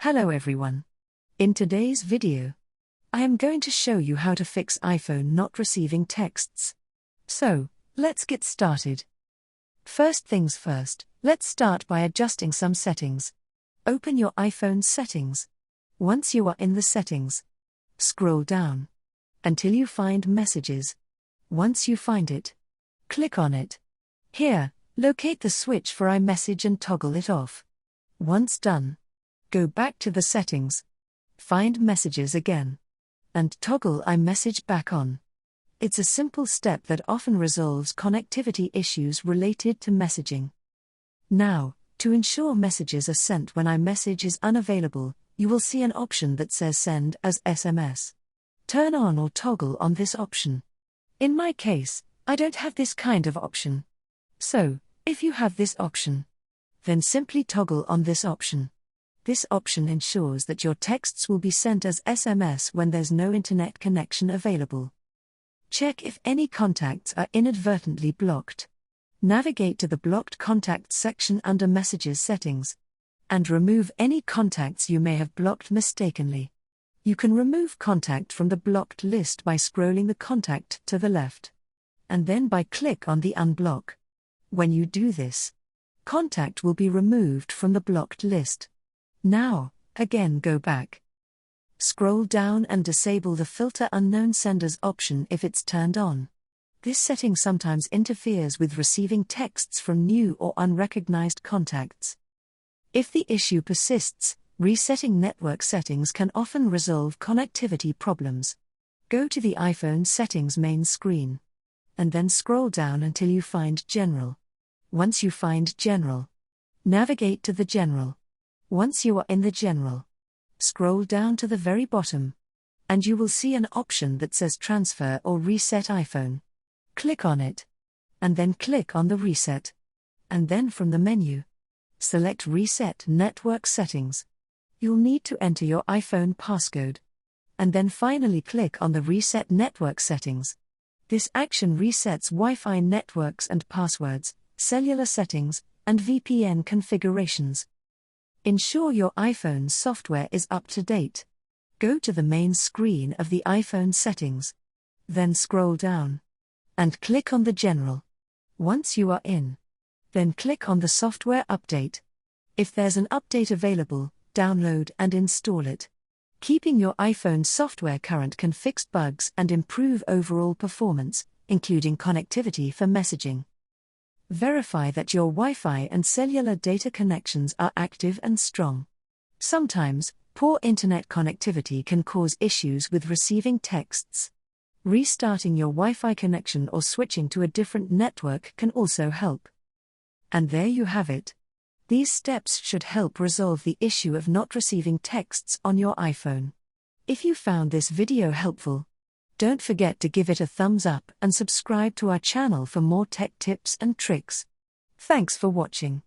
Hello everyone. In today's video, I am going to show you how to fix iPhone not receiving texts. So, let's get started. First things first, let's start by adjusting some settings. Open your iPhone settings. Once you are in the settings, scroll down until you find Messages. Once you find it, click on it. Here, locate the switch for iMessage and toggle it off. Once done, go back to the settings, find Messages again, and toggle iMessage back on. It's a simple step that often resolves connectivity issues related to messaging. Now, to ensure messages are sent when iMessage is unavailable, you will see an option that says Send as SMS. Turn on or toggle on this option. In my case, I don't have this kind of option. So, if you have this option, then simply toggle on this option. This option ensures that your texts will be sent as SMS when there's no internet connection available. Check if any contacts are inadvertently blocked. Navigate to the Blocked Contacts section under Messages Settings, and remove any contacts you may have blocked mistakenly. You can remove contact from the blocked list by scrolling the contact to the left, and then by click on the Unblock. When you do this, contact will be removed from the blocked list. Now, again go back. Scroll down and disable the Filter Unknown Senders option if it's turned on. This setting sometimes interferes with receiving texts from new or unrecognized contacts. If the issue persists, resetting network settings can often resolve connectivity problems. Go to the iPhone settings main screen, and then scroll down until you find General. Once you find General, navigate to the General. Once you are in the General, scroll down to the very bottom, and you will see an option that says Transfer or Reset iPhone. Click on it, and then click on the Reset. And then from the menu, select Reset Network Settings. You'll need to enter your iPhone passcode, and then finally click on the Reset Network Settings. This action resets Wi-Fi networks and passwords, cellular settings, and VPN configurations. Ensure your iPhone software is up to date. Go to the main screen of the iPhone settings. Then scroll down and click on the General. Once you are in, then click on the Software Update. If there's an update available, download and install it. Keeping your iPhone software current can fix bugs and improve overall performance, including connectivity for messaging. Verify that your Wi-Fi and cellular data connections are active and strong. Sometimes, poor internet connectivity can cause issues with receiving texts. Restarting your Wi-Fi connection or switching to a different network can also help. And there you have it. These steps should help resolve the issue of not receiving texts on your iPhone. If you found this video helpful, don't forget to give it a thumbs up and subscribe to our channel for more tech tips and tricks. Thanks for watching.